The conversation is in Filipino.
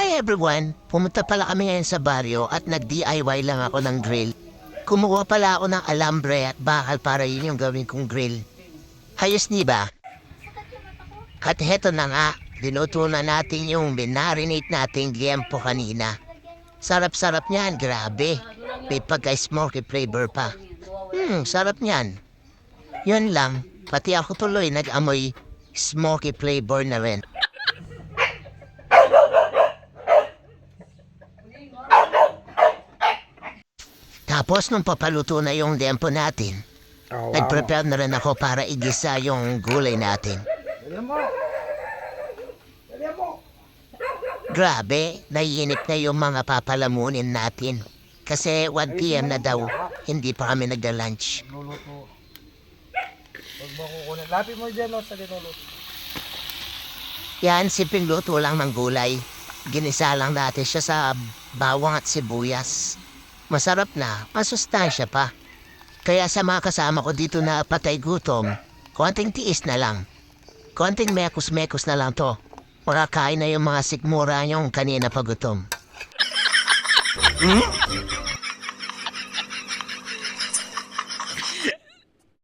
Hi everyone! Pumunta pala kami ngayon sa baryo at nag-DIY lang ako ng grill. Kumuha pala ako ng alambre at bakal para yun yung gawin kong grill. Hayos ni ba? At heto na nga, dinuto na natin yung binarinate nating liempo kanina. Sarap-sarap niyan, grabe. May pagka-smoky flavor pa. Sarap niyan. Yun lang, pati ako tuloy nag-amoy smoky flavor na rin. Tapos nung papaluto na yung liempo natin, nag-prepare na rin ako para igisa yung gulay natin. Grabe, naiinip na yung mga papalamunin natin. Kasi 1 PM na daw, hindi pa kami nagda-lunch. Luluto. Huwag mo kukunin. Lapit mo dyan, no, sa linuluto. Yan, simpleng luto lang ng gulay. Ginisa lang natin siya sa bawang at sibuyas. Masarap na, masustansya pa. Kaya sa mga kasama ko dito na patay gutom, konting tiis na lang. Konting mekos-mekos na lang to. Makakain na yung mga sikmura yung kanina pa gutom.